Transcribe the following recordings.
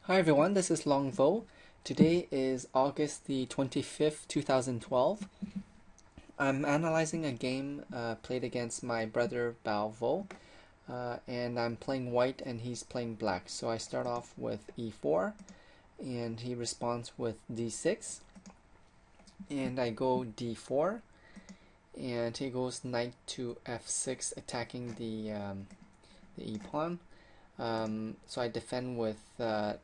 Hi everyone, this is Long Vo. Today is August the 25th, 2012. I'm analyzing a game played against my brother Bao Vo, and I'm playing white and he's playing black. So I start off with e4 and he responds with d6, and I go d4 and he goes knight to f6, attacking the e pawn. So I defend with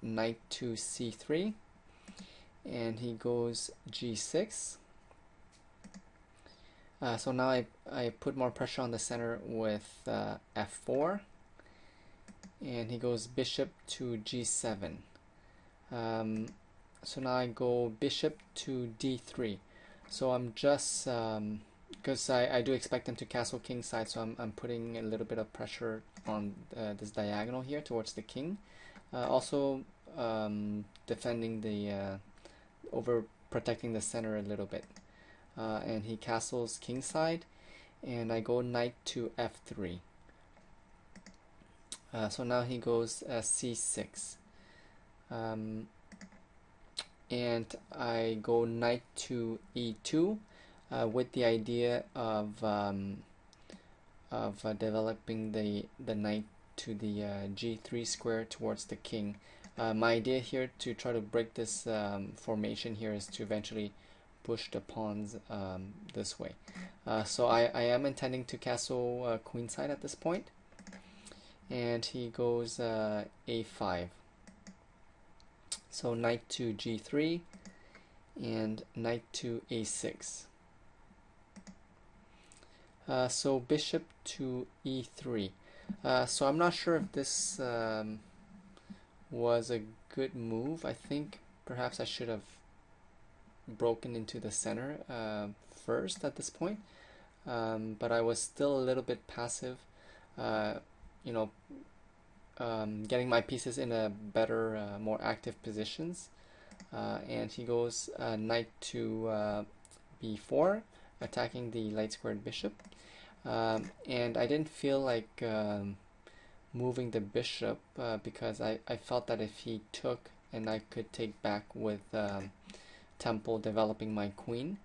knight to c3, and he goes g6. So now I put more pressure on the center with f4, and he goes bishop to g7. So now I go bishop to d3. So I'm just because I do expect him to castle king side, so I'm putting a little bit of pressure on this diagonal here towards the king. Also defending the over protecting the center a little bit. And he castles kingside, and I go knight to f3. So now he goes c6, and I go knight to e2 with the idea of developing the knight to the g3 square towards the king. My idea here to try to break this formation here is to eventually push the pawns this way. So I am intending to castle queenside at this point, and he goes a5. So knight to g3 and knight to a6. So bishop to e3. So I'm not sure if this was a good move. I think perhaps I should have broken into the center first at this point, but I was still a little bit passive, you know, getting my pieces in a better, more active positions. And he goes knight to b4, attacking the light squared bishop. And I didn't feel like moving the bishop because I felt that if he took and I could take back with temple developing my queen.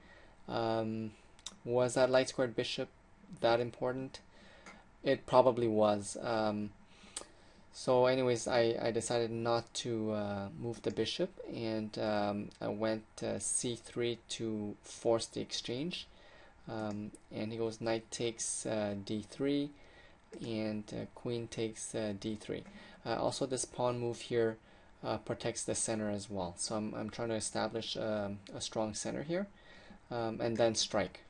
Was that light squared bishop that important? It probably was. So anyways, I decided not to move the bishop, and I went c3 to force the exchange. And he goes knight takes d3, and queen takes d3. Also, this pawn move here protects the center as well. So I'm trying to establish a strong center here, and then strike.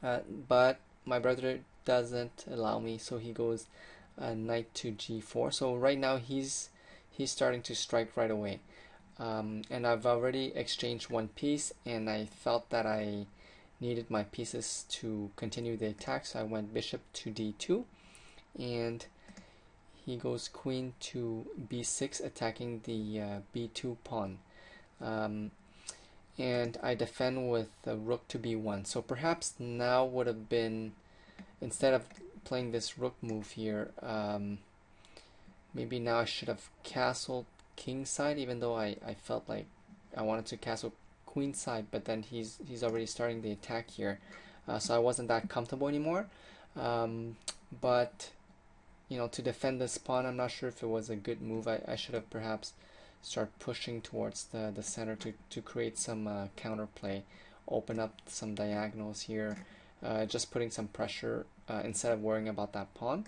But my brother doesn't allow me, so he goes knight to g4. So right now he's starting to strike right away. And I've already exchanged one piece, and I felt that I needed my pieces to continue the attack, so I went bishop to d2, and he goes queen to b6, attacking the b2 pawn. And I defend with rook to b1. So perhaps now would have been, instead of playing this rook move here, maybe now I should have castled kingside, even though I felt like I wanted to castle queenside, but then he's already starting the attack here. So I wasn't that comfortable anymore. But to defend this pawn, I'm not sure if it was a good move. I should have perhaps start pushing towards the center to create some counterplay, open up some diagonals here, just putting some pressure instead of worrying about that pawn.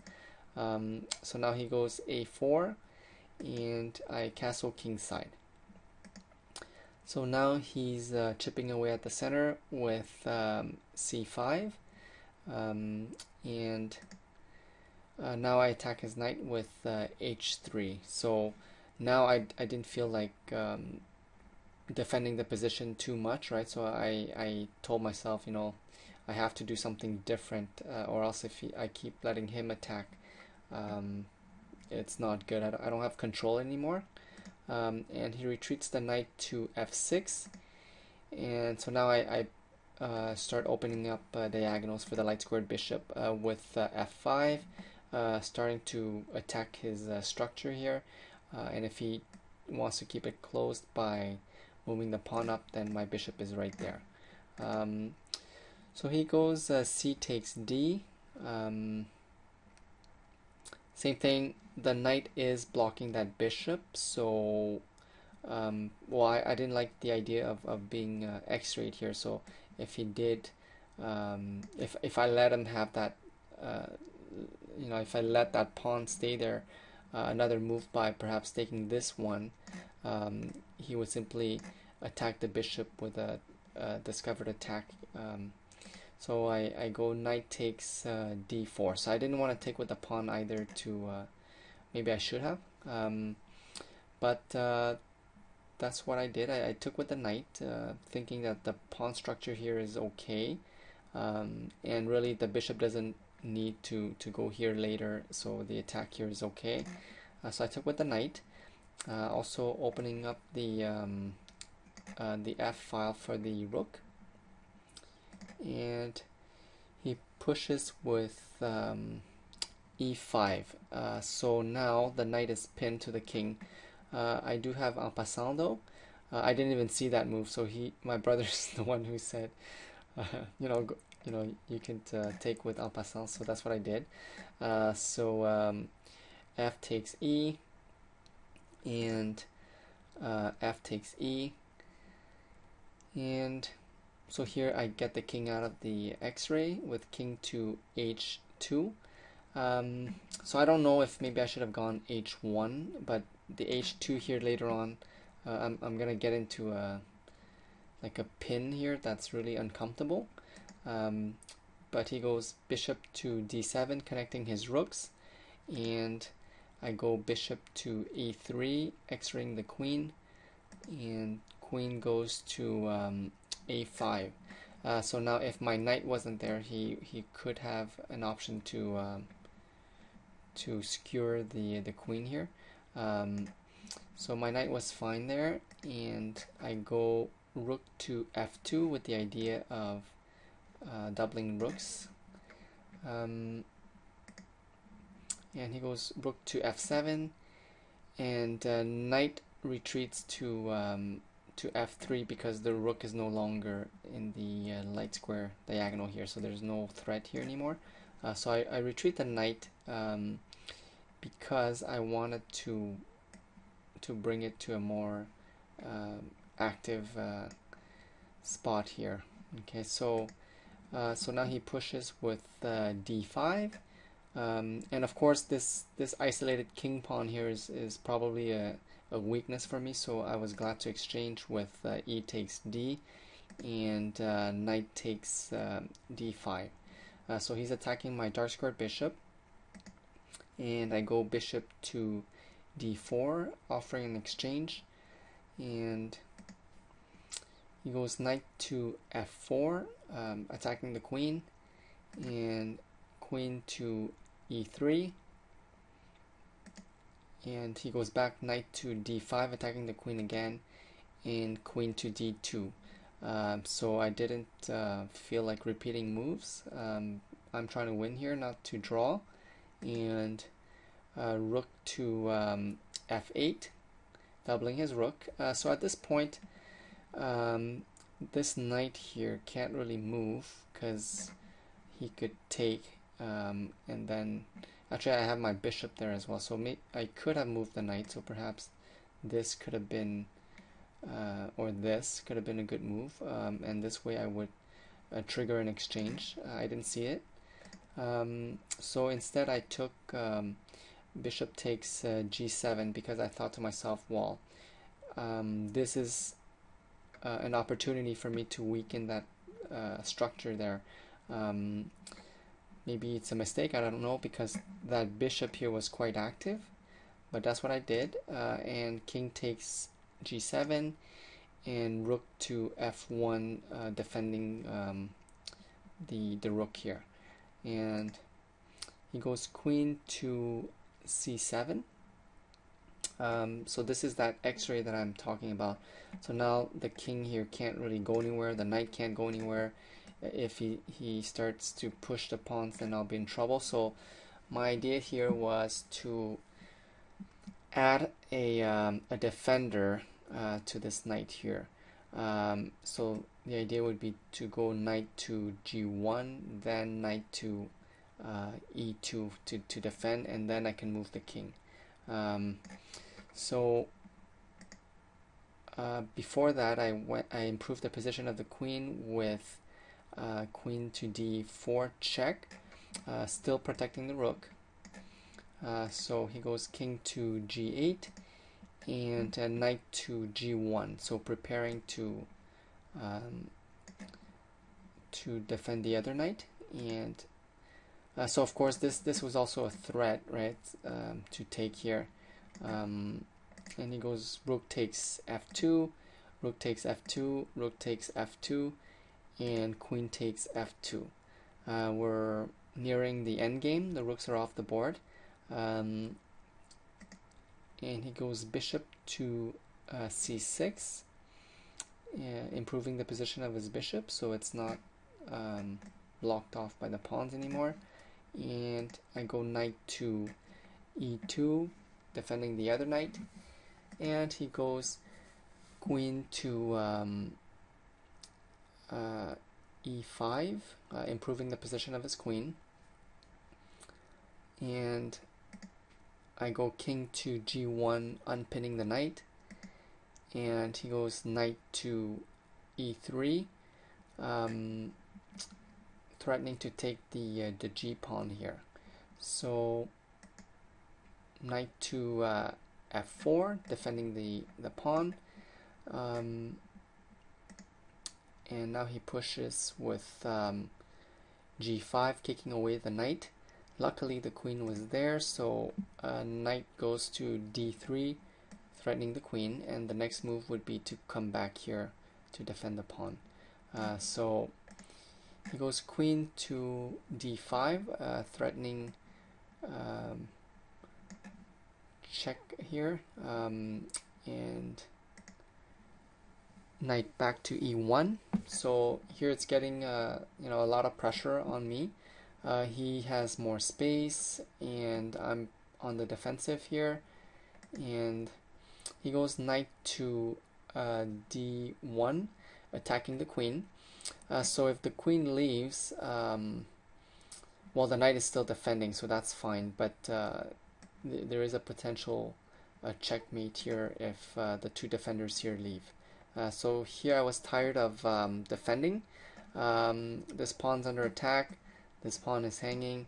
So now he goes a4, and I castle kingside. So now he's chipping away at the center with c5, and now I attack his knight with h3. So now I didn't feel like defending the position too much, right? So I told myself, I have to do something different, or else if I keep letting him attack, it's not good. I don't have control anymore. And he retreats the knight to f6, and so now I start opening up diagonals for the light squared bishop with f5, starting to attack his structure here. And if he wants to keep it closed by moving the pawn up, then my bishop is right there. So he goes c takes d. Same thing, the knight is blocking that bishop, so well, I didn't like the idea of being x-rayed here, so if he did, if I let him have that, if I let that pawn stay there, another move by perhaps taking this one, he would simply attack the bishop with a discovered attack. So I go knight takes d4. So I didn't want to take with the pawn either to, maybe I should have, but that's what I did. I took with the knight, thinking that the pawn structure here is okay, and really the bishop doesn't need to go here later, so the attack here is okay. So I took with the knight, also opening up the F file for the rook, and he pushes with e5. So now the knight is pinned to the king. I do have en passant though. I didn't even see that move, so my brother's the one who said, you can take with en passant. So that's what I did. So f takes e, and f takes e, and so here I get the king out of the x-ray with king to h2. So I don't know if maybe I should have gone h1, but the h2 here later on, I'm gonna get into like a pin here that's really uncomfortable. But he goes bishop to d7, connecting his rooks, and I go bishop to e3, x-raying the queen, and queen goes to a5. So now if my knight wasn't there, he could have an option to skewer the queen here. So my knight was fine there, and I go rook to f2 with the idea of doubling rooks. And he goes rook to f7, and knight retreats to f3 because the rook is no longer in the light square diagonal here, so there's no threat here anymore. So I retreat the knight because I wanted to bring it to a more active spot here. Okay, so now he pushes with d5, and of course this isolated king pawn here is probably a weakness for me, so I was glad to exchange with e takes d, and knight takes d5. So he's attacking my dark squared bishop, and I go bishop to d4, offering an exchange, and he goes knight to f4, attacking the queen, and queen to e3, and he goes back knight to d5, attacking the queen again, and queen to d2. So I didn't feel like repeating moves. I'm trying to win here, not to draw, and rook to f8, doubling his rook. So at this point, this knight here can't really move because he could take, and then actually I have my bishop there as well, so I could have moved the knight, so perhaps this could have been or this could have been a good move, and this way I would trigger an exchange. I didn't see it, so instead I took bishop takes g7 because I thought to myself, well, this is an opportunity for me to weaken that structure there. Maybe it's a mistake, I don't know, because that bishop here was quite active, but that's what I did. And king takes g7, and rook to f1, defending the rook here, and he goes queen to c7. So this is that x-ray that I'm talking about. So now the king here can't really go anywhere, the knight can't go anywhere. If he starts to push the pawns, then I'll be in trouble. So my idea here was to add a defender to this knight here. So the idea would be to go knight to g1, then knight to e2 to defend, and then I can move the king. So before that, I improved the position of the queen with queen to d4 check, still protecting the rook. So he goes king to g8 and knight to g1, so preparing to defend the other knight. And so of course this was also a threat, right, to take here. And he goes rook takes f2, rook takes f2, rook takes f2, and queen takes f2. We're nearing the end game. The rooks are off the board. And he goes bishop to c6, improving the position of his bishop so it's not blocked off by the pawns anymore. And I go knight to e2, defending the other knight. And he goes queen to e5, improving the position of his queen. And I go king to g1, unpinning the knight. And he goes knight to e3, threatening to take the g pawn here. So knight to f4, defending the pawn. And now he pushes with g5, kicking away the knight. Luckily the queen was there, so knight goes to d3, threatening the queen, and the next move would be to come back here to defend the pawn. So he goes queen to d5, threatening check here, and knight back to e1. So here it's getting a lot of pressure on me. He has more space and I'm on the defensive here, and he goes knight to d1, attacking the queen. So if the queen leaves, well, the knight is still defending, so that's fine, but there is a potential checkmate here if the two defenders here leave. So here I was tired of defending. This pawn's under attack. This pawn is hanging.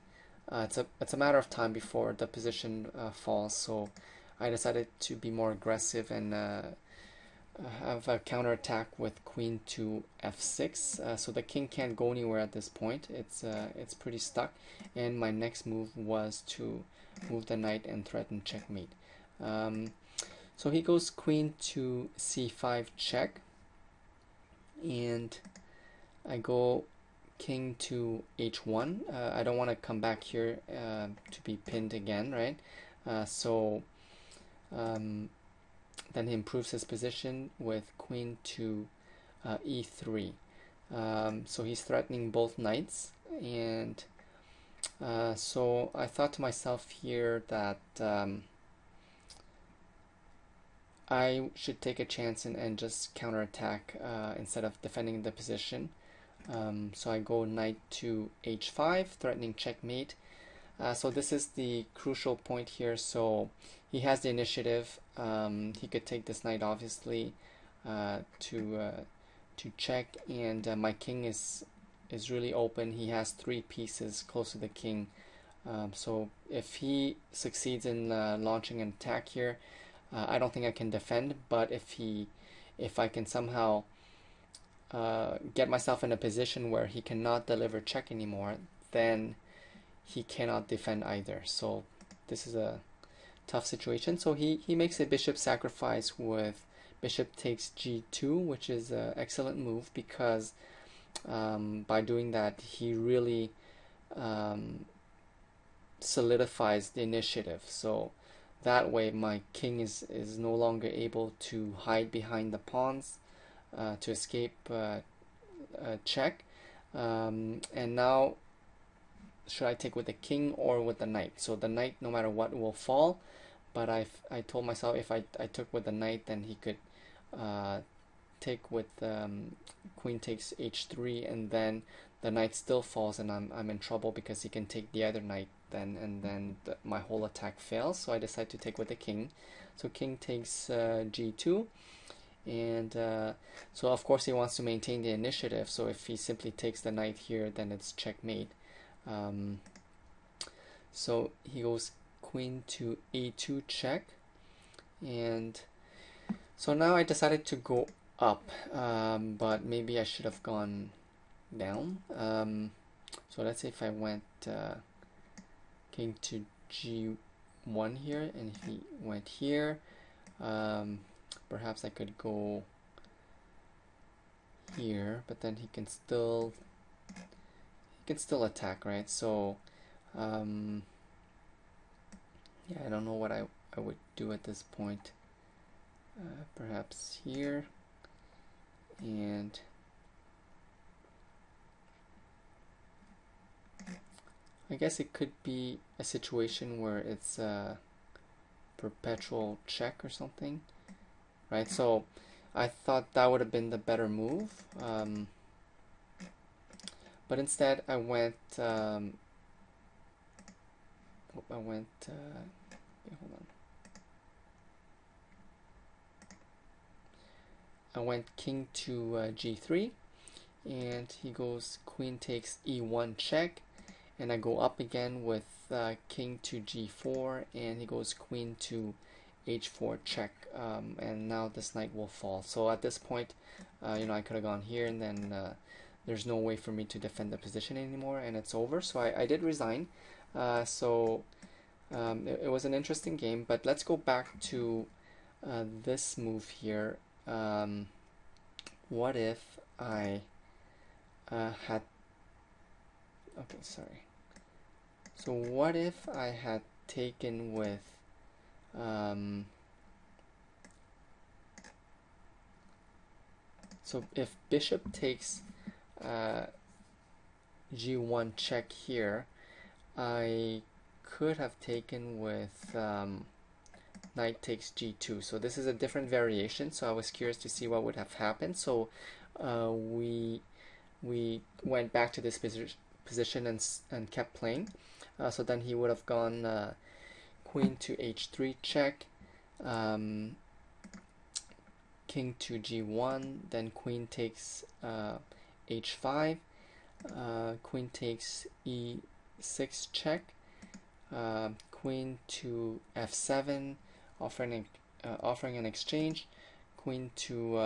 It's a matter of time before the position falls. So I decided to be more aggressive and have a counterattack with queen to f6. So the king can't go anywhere at this point. It's pretty stuck. And my next move was to move the knight and threaten checkmate. So he goes queen to c5 check, and I go king to h1. I don't want to come back here to be pinned again, right? So then he improves his position with queen to e3. So he's threatening both knights, and so I thought to myself here that I should take a chance and just counterattack instead of defending the position. So I go knight to h5, threatening checkmate. So this is the crucial point here. So he has the initiative. He could take this knight obviously to check, and my king is really open. He has 3 pieces close to the king. So if he succeeds in launching an attack here, I don't think I can defend. But if I can somehow get myself in a position where he cannot deliver check anymore, then he cannot defend either. So this is a tough situation. So he makes a bishop sacrifice with bishop takes g2, which is an excellent move, because by doing that he really solidifies the initiative. So that way my king is no longer able to hide behind the pawns to escape check. And now should I take with the king or with the knight? So the knight, no matter what, will fall, but I told myself if I took with the knight, then he could take with queen takes h3, and then the knight still falls, and I'm in trouble because he can take the other knight then, and then my whole attack fails. So I decide to take with the king. So king takes g2, and so of course he wants to maintain the initiative. So if he simply takes the knight here, then it's checkmate. So he goes queen to a2 check, and so now I decided to go up, but maybe I should have gone down. So let's say if I went king to g1 here, and if he went here, perhaps I could go here, but then he can still attack, right? So yeah, I don't know what I would do at this point. Perhaps here, and I guess it could be a situation where it's a perpetual check or something, right? So I thought that would have been the better move, but instead I went hold on. I went king to g3, and he goes queen takes e1 check, and I go up again with king to g4, and he goes queen to h4 check, and now this knight will fall. So at this point, you know, I could have gone here, and then there's no way for me to defend the position anymore, and it's over. So I did resign. It was an interesting game, but let's go back to this move here. What if I had, okay, sorry. So what if I had taken with so if bishop takes g1 check here, I could have taken with knight takes g2. So this is a different variation, so I was curious to see what would have happened. So we went back to this position and kept playing. So then he would have gone queen to h3 check, king to g1, then queen takes h5, queen takes e6 check, queen to f7, offering an exchange, queen to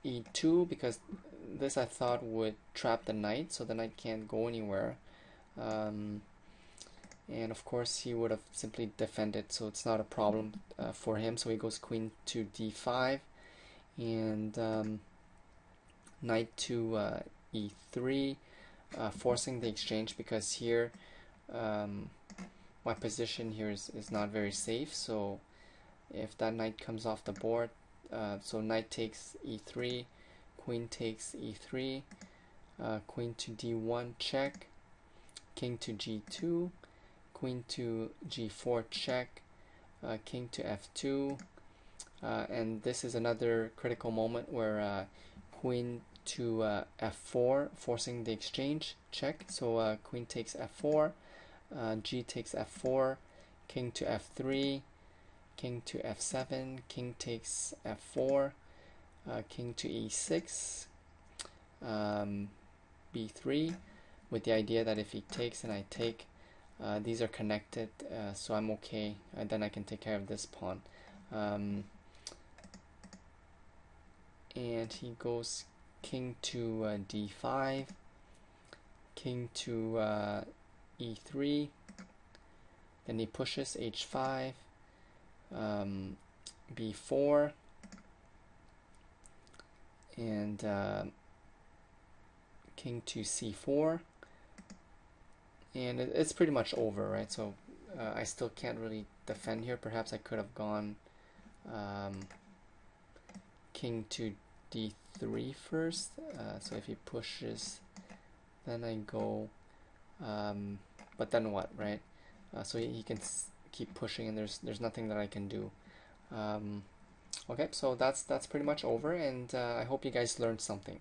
e2, because this I thought would trap the knight, so the knight can't go anywhere. And of course he would have simply defended, so it's not a problem for him. So he goes queen to d5, and knight to e3, forcing the exchange, because here my position here is not very safe. So if that knight comes off the board, so knight takes e3, queen takes e3, queen to d1 check, king to g2, queen to g4 check, king to f2, and this is another critical moment where queen to f4, forcing the exchange check. So queen takes f4, g takes f4, king to f3, king to f7, king takes f4, king to e6, b3, with the idea that if he takes and I take, these are connected, so I'm okay, and then I can take care of this pawn. And he goes king to d5, king to e3, then he pushes h5, b4, and king to c4, and it's pretty much over, right? So I still can't really defend here. Perhaps I could have gone king to d3 first. So if he pushes, then I go, but then what, right? So he can keep pushing, and there's nothing that I can do. Okay, so that's pretty much over, and I hope you guys learned something.